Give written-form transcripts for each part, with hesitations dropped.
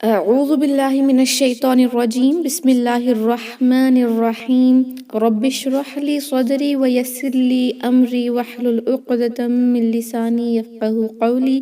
أعوذ بالله من الشيطان الرجيم بسم الله الرحمن الرحيم رب اشرح لي صدري ويسر لي أمري واحلل عقدة من لساني يفقه قولي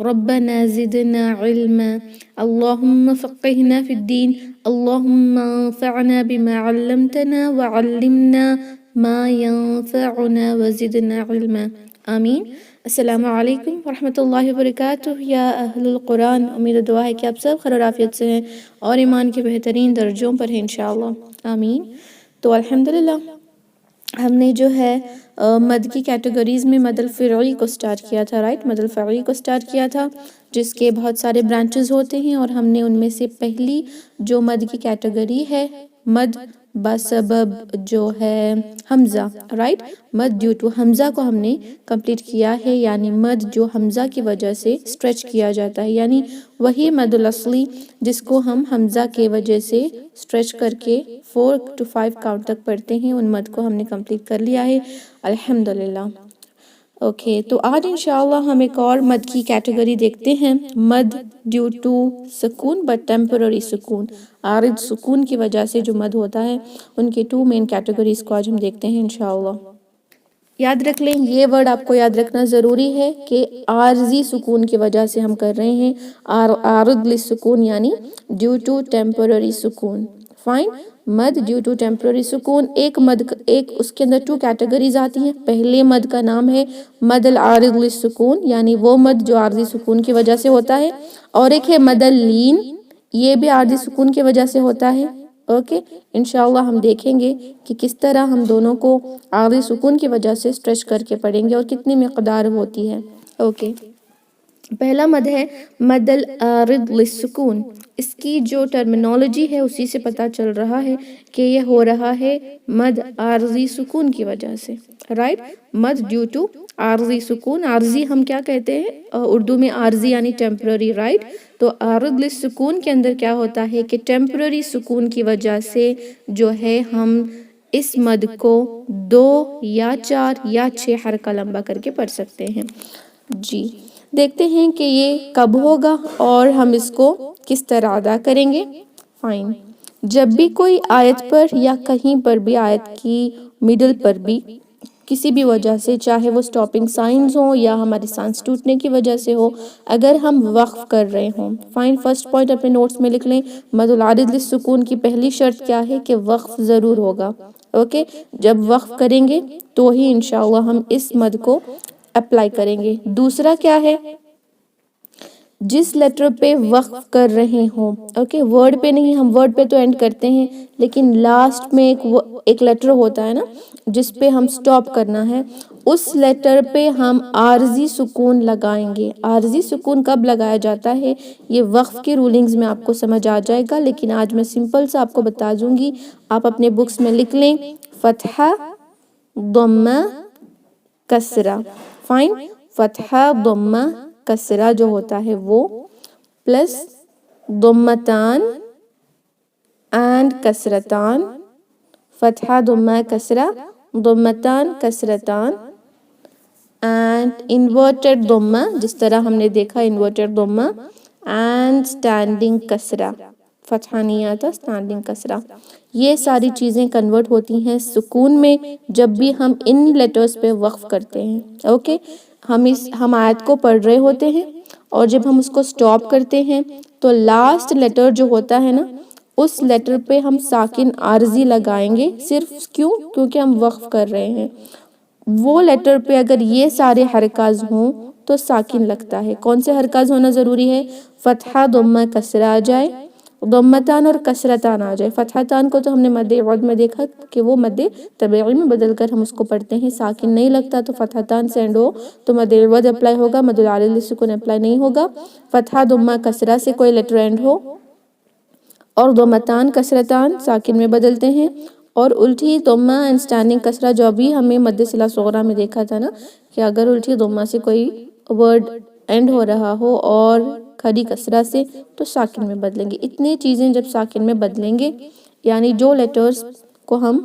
ربنا زدنا علما اللهم فقهنا في الدين اللهم انفعنا بما علمتنا وعلمنا ما ينفعنا وزدنا علما آمین۔ السلام علیکم ورحمۃ وبرکاتہ یا اہل القرآن، امید و دعا ہے کہ آپ سب خیر و عافیت سے ہیں اور ایمان کے بہترین درجوں پر ہیں انشاءاللہ، آمین۔ تو الحمدللہ ہم نے جو ہے مد کی کیٹیگریز میں مد الفرعی کو سٹارٹ کیا تھا، رائٹ، مد الفرعی کو سٹارٹ کیا تھا جس کے بہت سارے برانچز ہوتے ہیں، اور ہم نے ان میں سے پہلی جو مد کی کیٹیگری ہے مد بسبب جو ہے حمزہ، رائٹ، مد ڈیو ٹو حمزہ کو ہم نے کمپلیٹ کیا ہے، یعنی مد جو حمزہ کی وجہ سے سٹریچ کیا جاتا ہے، یعنی وہی مد الاصلی جس کو ہم حمزہ کے وجہ سے سٹریچ کر کے 4 to 5 کاؤنٹ تک پڑھتے ہیں، ان مد کو ہم نے کمپلیٹ کر لیا ہے الحمدللہ۔ اوکے، تو آج انشاءاللہ ہم ایک اور مد کی کیٹیگری دیکھتے ہیں، مد ڈیو ٹو سکون بٹ ٹیمپرری سکون، عارض سکون کی وجہ سے جو مد ہوتا ہے، ان کے 2 مین کیٹیگریز کو آج ہم دیکھتے ہیں انشاءاللہ۔ یاد رکھ لیں، یہ ورڈ آپ کو یاد رکھنا ضروری ہے کہ عارضی سکون کی وجہ سے ہم کر رہے ہیں، عارض للسکون یعنی ڈیو ٹو ٹیمپرری سکون، فائن۔ مد ڈیو ٹو ٹیمپرری سکون، ایک اس کے اندر 2 کیٹیگریز آتی ہیں۔ پہلے مد کا نام ہے مد العارض للسکون، یعنی وہ مد جو عارضی سکون کی وجہ سے ہوتا ہے، اور ایک ہے مد اللین، یہ بھی عارضی سکون کی وجہ سے ہوتا ہے۔ اوکے، انشاءاللہ ہم دیکھیں گے کہ کس طرح ہم دونوں کو عارضی سکون کی وجہ سے سٹریچ کر کے پڑھیں گے اور کتنی مقدار ہوتی ہے۔ اوکے، پہلا مد ہے مد العارض للسکون، اس کی جو ٹرمینالوجی ہے اسی سے پتہ چل رہا ہے کہ یہ ہو رہا ہے مد عارضی سکون کی وجہ سے، رائٹ، مد ڈیو ٹو عارضی سکون۔ عارضی ہم کیا کہتے ہیں اردو میں؟ عارضی یعنی ٹیمپرری، رائٹ، تو عارض للسکون کے اندر کیا ہوتا ہے کہ ٹیمپرری سکون کی وجہ سے جو ہے ہم اس مد کو 2 یا 4 یا 6 حرکہ لمبا کر کے پڑھ سکتے ہیں۔ جی، دیکھتے ہیں کہ یہ کب ہوگا اور ہم اس کو کس طرح ادا کریں گے۔ فائن، جب بھی کوئی آیت پر یا کہیں پر بھی آیت کی مڈل پر بھی کسی بھی وجہ سے، چاہے وہ سٹاپنگ سائنز ہوں یا ہمارے سانس ٹوٹنے کی وجہ سے ہو، اگر ہم وقف کر رہے ہوں، فائن، فرسٹ پوائنٹ اپنے نوٹس میں لکھ لیں، مد العارض للسکون کی پہلی شرط کیا ہے کہ وقف ضرور ہوگا۔ اوکے، جب وقف کریں گے تو ہی انشاءاللہ ہم اس مد کو اپلائی کریں گے۔ دوسرا کیا ہے؟ جس لیٹر پہ وقف کر رہے ہوں، اوکے، ورڈ پہ نہیں، ہم ورڈ پہ تو اینڈ کرتے ہیں، لیکن لاسٹ میں ایک لیٹر ہوتا ہے نا جس پہ ہم سٹاپ کرنا ہے، اس لیٹر پہ ہم عارضی سکون لگائیں گے۔ عارضی سکون کب لگایا جاتا ہے یہ وقف کی رولنگز میں آپ کو سمجھ آ جائے گا، لیکن آج میں سمپل سے آپ کو بتا دوں گی، آپ اپنے بکس میں لکھ لیں، فتحہ ضمہ کسرہ، فائن، فتحہ ضمہ کسرہ جو ہوتا ہے وہ، پلس ضمتان اینڈ کسرتان، فتحہ ضمہ کسرہ، ضمتان کسرتان، اینڈ انورٹڈ ضمہ، جس طرح ہم نے دیکھا انورٹڈ ضمہ، اینڈ سٹینڈنگ کسرہ، فتحہ نہیں آتا، سٹینڈنگ کسرہ۔ یہ ساری چیزیں کنورٹ ہوتی ہیں سکون میں جب بھی ہم ان لیٹرز پہ وقف کرتے ہیں۔ اوکے، ہم آیت کو پڑھ رہے ہوتے ہیں اور جب ہم اس کو سٹاپ کرتے ہیں تو لاسٹ لیٹر جو ہوتا ہے نا، اس لیٹر پہ ہم ساکن عارضی لگائیں گے، صرف کیونکہ ہم وقف کر رہے ہیں۔ وہ لیٹر پہ اگر یہ سارے حرکاز ہوں تو ساکن لگتا ہے۔ کون سے حرکاز ہونا ضروری ہے؟ فتحہ ضمہ کسرہ آ جائے، ضمتان اور کسرتان آ جائے۔ فتحتان کو تو ہم نے مد عوض میں دیکھا کہ وہ مد طبیعی میں بدل کر ہم اس کو پڑھتے ہیں، ساکن نہیں لگتا تو فتحتان سے اینڈ ہو تو مد عوض اپلائی ہوگا، مد العارض للسکون اپلائی نہیں ہوگا۔ فتحہ ضمہ کسرہ سے کوئی لیٹر اینڈ ہو اور ضمتان کسرتان ساکن میں بدلتے ہیں، اور الٹی ضمہ اینڈ سٹینڈنگ کسرہ جو ابھی ہمیں مد صلہ صغریٰ میں دیکھا تھا نا کہ اگر الٹی ضمہ سے کوئی ورڈ اینڈ ہو رہا ہو اور کھڑی کسرہ سے تو ساکن میں بدلیں گے۔ اتنی چیزیں جب ساکن میں بدلیں گے، یعنی جو لیٹرز کو ہم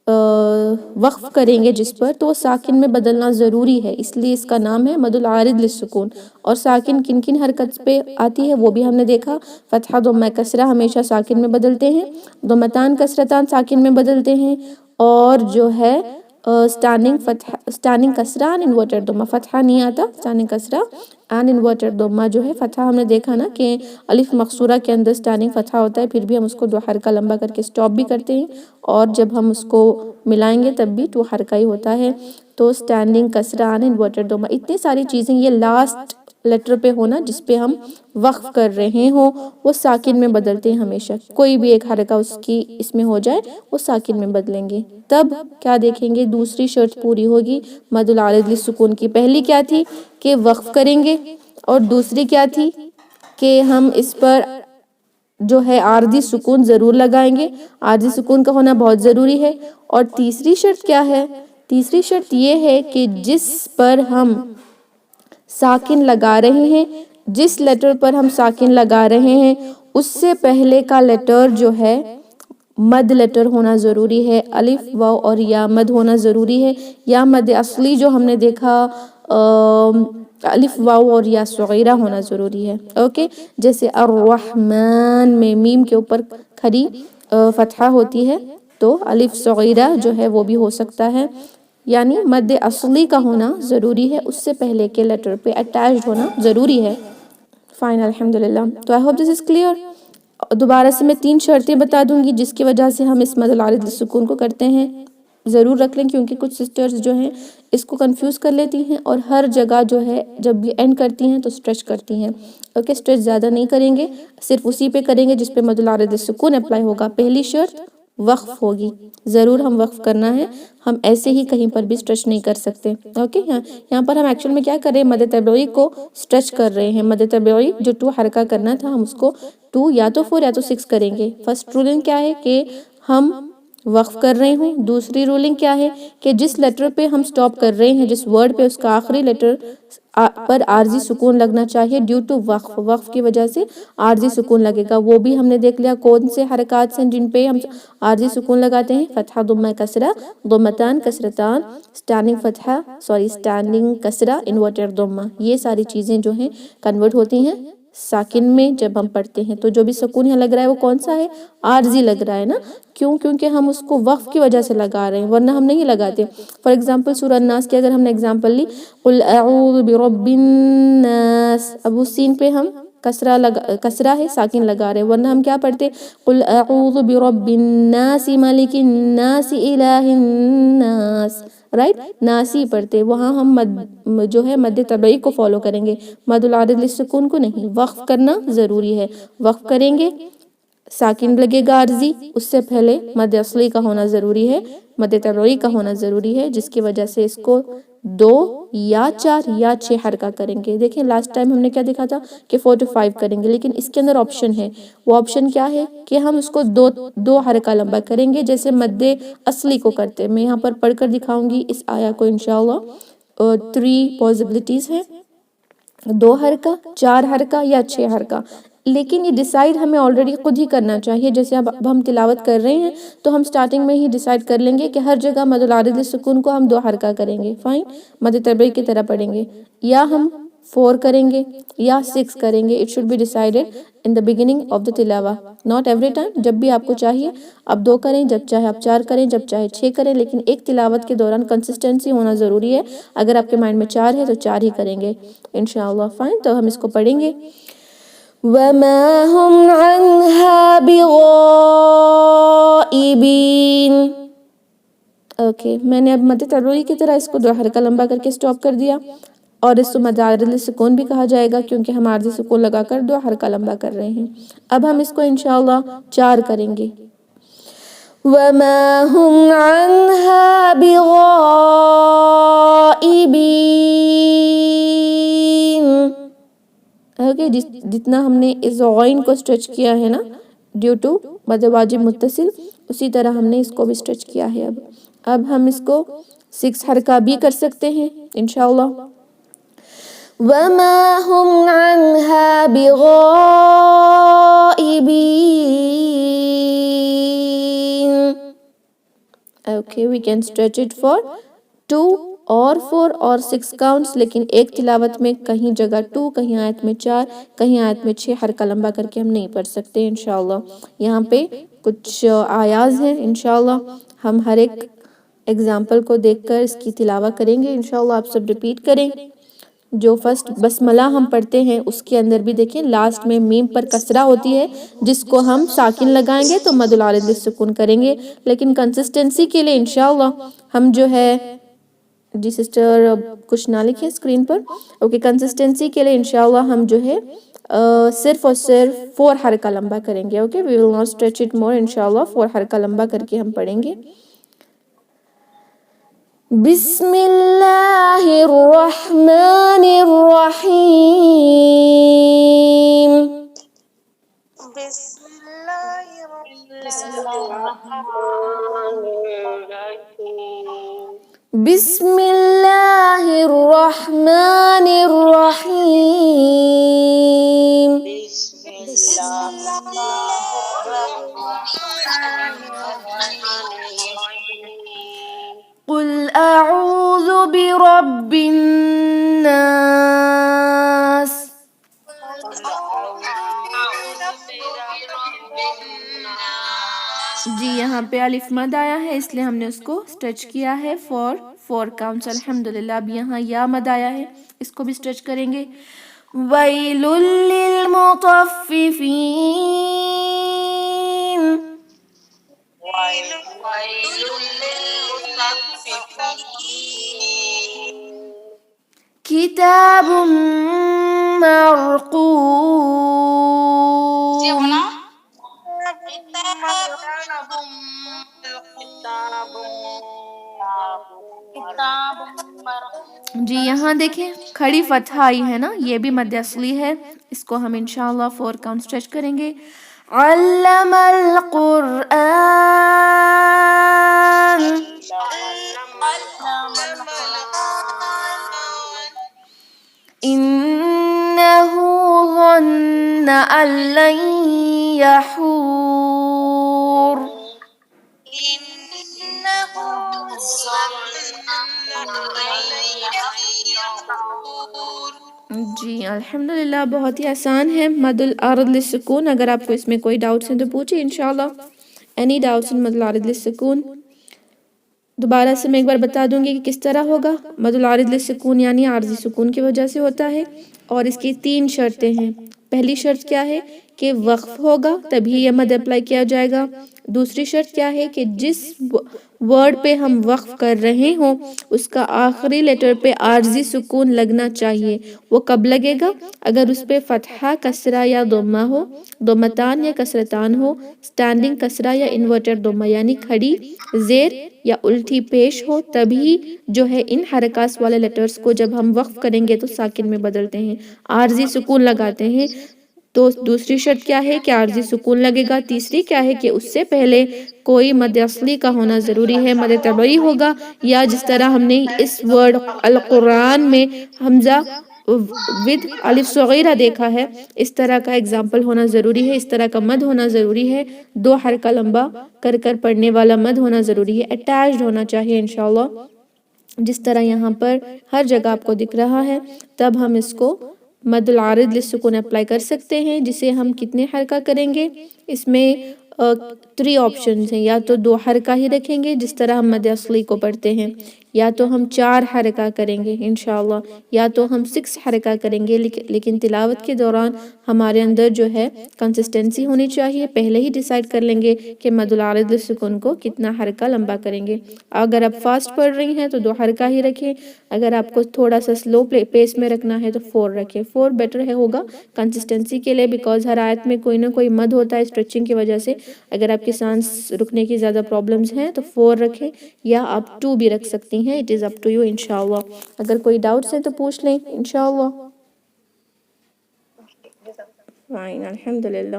وقف کریں گے جس پر، تو وہ ساکن میں بدلنا ضروری ہے، اس لیے اس کا نام ہے مد العارض للسکون۔ اور ساکن کن کن حرکت پہ آتی ہے وہ بھی ہم نے دیکھا، فتحہ ضمہ کسرہ ہمیشہ ساکن میں بدلتے ہیں، ضمتان کسرتان ساکن میں بدلتے ہیں، اور جو ہے اسٹینڈنگ کسرہ ان انورٹڈ ضمہ، فتحہ نہیں آتا، اسٹینڈنگ کسرہ ان انورٹڈ ضمہ جو ہے فتحہ ہم نے دیکھا نا کہ الف مقصورہ کے اندر اسٹینڈنگ فتحہ ہوتا ہے، پھر بھی ہم اس کو 2 حرکہ لمبا کر کے سٹاپ بھی کرتے ہیں، اور جب ہم اس کو ملائیں گے تب بھی 2 حرکہ ہی ہوتا ہے۔ تو اسٹینڈنگ کسرہ ان انورٹڈ ضمہ، اتنی ساری چیزیں، یہ لاسٹ لیٹر پہ ہونا جس پہ ہم وقف کر رہے ہوں وہ ساکن میں بدلتے ہیں ہمیشہ، کوئی بھی ایک حرکہ اس کی اس میں ہو جائے وہ ساکن میں بدلیں گے، تب کیا دیکھیں گے، دوسری شرط پوری ہوگی مد العارض للسکون کی۔ پہلی کیا تھی کہ وقف کریں گے، اور دوسری کیا تھی کہ ہم اس پر جو ہے عارضی سکون ضرور لگائیں گے، عارضی سکون کا ہونا بہت ضروری ہے۔ اور تیسری شرط کیا ہے، تیسری شرط یہ ہے کہ جس پر ہم ساکن لگا رہے ہیں، جس لیٹر پر ہم ساکن لگا رہے ہیں اس سے پہلے کا لیٹر جو ہے مد لیٹر ہونا ضروری ہے، الف واو اور یا مد ہونا ضروری ہے، یا مد اصلی جو ہم نے دیکھا الف واو اور یا صغیرہ ہونا ضروری ہے، اوکے۔ جیسے الرحمن میں میم کے اوپر کھڑی فتحہ ہوتی ہے تو الف صغیرہ جو ہے وہ بھی ہو سکتا ہے، یعنی مد اصلی کا ہونا ضروری ہے، اس سے پہلے کے لیٹر پہ اٹیچڈ ہونا ضروری ہے۔ فائن، الحمدللہ۔ تو I hope this is clear۔ دوبارہ سے میں 3 شرطیں بتا دوں گی جس کی وجہ سے ہم اس مد العارض للسکون کو کرتے ہیں، ضرور رکھ لیں کیونکہ کچھ سسٹرز جو ہیں اس کو کنفیوز کر لیتی ہیں اور ہر جگہ جو ہے جب بھی اینڈ کرتی ہیں تو سٹریچ کرتی ہیں، اوکے۔ سٹریچ زیادہ نہیں کریں گے، صرف اسی پہ کریں گے جس پہ مد العارض للسکون اپلائی ہوگا۔ پہلی شرط وقف ہوگی، ضرور ہم وقف کرنا ہے، ہم ایسے ہی کہیں پر بھی سٹریچ نہیں کر سکتے، اوکے۔ یہاں پر ہم ایکچول میں کیا کر رہے ہیں، مد طبیعی کو سٹریچ کر رہے ہیں، مد طبیعی جو 2 حرکہ کرنا تھا ہم اس کو 2 یا تو 4 یا تو 6 کریں گے۔ فرسٹ رولنگ کیا ہے کہ ہم وقف کر رہے ہوں، دوسری رولنگ کیا ہے کہ جس لیٹر پہ ہم سٹاپ کر رہے ہیں، جس ورڈ پہ اس کا آخری لیٹر پر عارضی سکون لگنا چاہیے ڈیو ٹو وقف، وقف کی وجہ سے عارضی سکون لگے گا، وہ بھی ہم نے دیکھ لیا کون سے حرکات ہیں جن پہ ہم عارضی سکون لگاتے ہیں، فتحہ ضمہ کسرہ، ضمتان کسرتان، اسٹینڈنگ کسرہ انورٹڈ ضمہ، یہ ساری چیزیں جو ہیں کنورٹ ہوتی ہیں ساکن میں جب ہم پڑھتے ہیں، تو جو بھی سکون یہاں لگ رہا ہے وہ کون سا ہے، عارضی لگ رہا ہے نا، کیوں؟ کیونکہ ہم اس کو وقف کی وجہ سے لگا رہے ہیں ورنہ ہم نہیں لگاتے۔ فار ایگزامپل سورہ الناس کی اگر ہم نے ایگزامپل لی، قل اعوذ برب الناس، اب اس سین پہ ہم کسرہ ہے ساکن لگا رہے ہیں، ورنہ ہم کیا پڑھتے، قل اعوذ برب الناس ملک الناس الہ الناس، رائٹ، ناسی پڑھتے، وہاں ہم جو ہے مد طبعی کو فالو کریں گے، مد العارض للسکون کو نہیں۔ وقف کرنا ضروری ہے، وقف کریں گے ساکن لگے گا عارضی، اس سے پہلے مد اصلی کا ہونا ضروری ہے، مد طبعی کا ہونا ضروری ہے، جس کی وجہ سے اس کو 2 یا 4 یا 6 حرکہ کریں گے۔ دیکھیں لاسٹ ٹائم ہم نے کیا دیکھا تھا کہ 4 to 5 کریں گے، لیکن اس کے اندر آپشن ہے، وہ آپشن کیا ہے کہ ہم اس کو 2 حرکہ لمبا کریں گے جیسے مد اصلی کو کرتے ہیں۔ میں یہاں پر پڑھ کر دکھاؤں گی اس آیا کو انشاءاللہ۔ 3 پاسبلٹیز ہیں، 2 حرکہ، 4 حرکہ یا 6 حرکہ، لیکن یہ ڈیسائیڈ ہمیں آلریڈی خود ہی کرنا چاہیے۔ جیسے اب ہم تلاوت کر رہے ہیں تو ہم سٹارٹنگ میں ہی ڈیسائیڈ کر لیں گے کہ ہر جگہ مد العارض للسکون کو ہم 2 حرکہ کریں گے، فائن، مد طبعی کی طرح پڑھیں گے، یا ہم 4 کریں گے یا 6 کریں گے، it should be decided in the beginning of the تلاوہ، ناٹ ایوری ٹائم، جب بھی آپ کو چاہیے آپ 2 کریں، جب چاہے آپ 4 کریں، جب چاہے 6 کریں، لیکن ایک تلاوت کے دوران کنسسٹنسی ہونا ضروری ہے۔ اگر آپ کے مائنڈ میں 4 ہے تو 4 ہی کریں گے انشاءاللہ، فائن۔ تو ہم اس کو پڑھیں گے، وَمَا هُمْ عَنْهَا بِغَائِبِينَ، اوکے۔ میں نے اب مد طبعی کی طرح اس کو 2 حرکہ لمبا کر کے سٹاپ کر دیا، اور اس کو مد عارض للسکون بھی کہا جائے گا کیونکہ ہم عارضی سکون لگا کر 2 حرکہ لمبا کر رہے ہیں۔ اب ہم اس کو انشاءاللہ 4 کریں گے، وَمَا هُمْ عَنْهَا بِغَائِبِينَ، اوکے۔ جتنا ہم نے اس غین کو سٹریچ کیا ہے نا ڈیو ٹو مد واجب متصل، اسی طرح ہم نے اس کو بھی سٹریچ کیا ہے۔ اب ہم اس کو 6 حرکہ بھی کر سکتے ہیں انشاءاللہ، وَمَا هُمْ عَنْهَا بِغَائِبِينَ، okay. Okay we can stretch it for 2 اور 4 اور 6 کاؤنٹس، لیکن ایک تلاوت میں کہیں جگہ 2، کہیں آیت میں 4، کہیں آیت میں 6 حرکہ لمبا کر کے ہم نہیں پڑھ سکتے انشاءاللہ۔ یہاں پہ کچھ آیاز ہیں انشاءاللہ، ہم ہر ایک ایگزامپل کو دیکھ کر اس کی تلاوت کریں گے انشاءاللہ، آپ سب ریپیٹ کریں۔ جو فرسٹ بسملہ ہم پڑھتے ہیں اس کے اندر بھی دیکھیں لاسٹ میں میم پر کسرہ ہوتی ہے، جس کو ہم ساکن لگائیں گے تو مد العارض للسکون کریں گے، لیکن کنسسٹنسی کے لیے انشاءاللہ ہم جو ہے، جی سسٹر کچھ نہ لکھیں اسکرین پر، اوکے کنسسٹنسی کے لیے انشاءاللہ ہم جو ہے صرف اور صرف 4 حرکہ لمبا کریں گے، okay we will not stretch it more انشاءاللہ، 4 حرکہ لمبا کر کے ہم پڑھیں گے۔ بسم اللہ الرحمن الرحیم، بسم اللہ الرحمن الرحیم، قل اعوذ برب الناس، جی یہاں پہ الف مد آیا ہے اس لیے ہم نے اس کو اسٹریچ کیا ہے فور 4 کاؤنٹس الحمدللہ۔ اب یہاں یا مد آیا ہے، اس کو بھی اسٹریچ کریں گے۔ ویل للمطففین، کتاب مرقوم، جی یہاں دیکھیں کھڑی فتح آئی ہے نا، یہ بھی مد اصلی ہے، اس کو ہم انشاءاللہ 4 کاؤنٹ اسٹریچ کریں گے۔ علم القرآن، انہ ظن ان لن یحور، جی الحمدللہ بہت ہی آسان ہے مد العارض للسکون۔ اگر آپ کو اس میں کوئی ڈاؤٹس ہیں تو پوچھیں انشاءاللہ، اینی ڈاؤٹس ان مد العارض للسکون۔ دوبارہ سے میں ایک بار بتا دوں گی کہ کس طرح ہوگا۔ مد العارض للسکون یعنی عارضی سکون کی وجہ سے ہوتا ہے، اور اس کی 3 شرطیں ہیں۔ پہلی شرط کیا ہے کہ وقف ہوگا تبھی یہ مد اپلائی کیا جائے گا۔ دوسری شرط کیا ہے کہ جس ورڈ پہ ہم وقف کر رہے ہوں اس کا آخری لیٹر پہ عارضی سکون لگنا چاہیے۔ وہ کب لگے گا؟ اگر اس پہ فتحہ، کسرہ یا ضمہ ہو، ضمتان یا کسرتان ہو، سٹینڈنگ کسرہ یا انورٹڈ ضمہ یعنی کھڑی زیر یا الٹی پیش ہو، تبھی جو ہے ان حرکات والے لیٹرز کو جب ہم وقف کریں گے تو ساکن میں بدلتے ہیں، عارضی سکون لگاتے ہیں۔ تو دوسری شرط کیا ہے کہ عارضی سکون لگے گا۔ تیسری کیا ہے کہ اس سے پہلے کوئی مد اصلی کا ہونا ضروری ہے، مد طبعی ہوگا، یا جس طرح ہم نے اس ورڈ القرآن میں حمزہ ود الف صغیرہ دیکھا ہے، اس طرح کا ایگزامپل ہونا ضروری ہے، اس طرح کا مد ہونا ضروری ہے، 2 حرکہ لمبا کر کر پڑھنے والا مد ہونا ضروری ہے، اٹیچڈ ہونا چاہیے انشاءاللہ، جس طرح یہاں پر ہر جگہ آپ کو دکھ رہا ہے۔ تب ہم اس کو مد العارض للسکون اپلائی کر سکتے ہیں، جسے ہم کتنے حرکہ کریں گے؟ اس میں 3 آپشنز ہیں، یا تو 2 حرکہ ہی رکھیں گے جس طرح ہم مد اصلی کو پڑھتے ہیں، یا تو ہم 4 حرکہ کریں گے انشاءاللہ، یا تو ہم 6 حرکہ کریں گے، لیکن تلاوت کے دوران ہمارے اندر جو ہے کنسسٹنسی ہونی چاہیے، پہلے ہی ڈیسائیڈ کر لیں گے کہ مد العارض للسکون کو کتنا حرکہ لمبا کریں گے۔ اگر آپ فاسٹ پڑھ رہی ہیں تو 2 حرکہ ہی رکھیں، اگر آپ کو تھوڑا سا سلو پیس میں رکھنا ہے تو 4 رکھیں، 4 بیٹر ہوگا کنسسٹنسی کے لیے، بیکاز ہر آیت میں کوئی نہ کوئی مد ہوتا ہے اسٹریچنگ کی وجہ سے۔ اگر آپ کی سانس رکنے کی زیادہ پرابلمز ہیں تو 4 رکھیں، یا آپ 2 بھی رکھ سکتی ہیں، it is up to you انشاءاللہ۔ اگر کوئی ڈاؤٹس ہیں تو پوچھ لیں انشاءاللہ۔ فائن الحمدللہ۔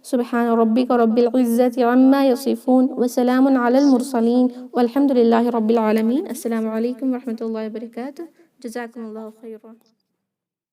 سبحان ربک رب العزت عما یصفون وسلام علی المرسلین والحمد للہ رب العالمین۔ السلام علیکم ورحمۃ اللہ وبرکاتہ، جزاکم اللہ خیرا۔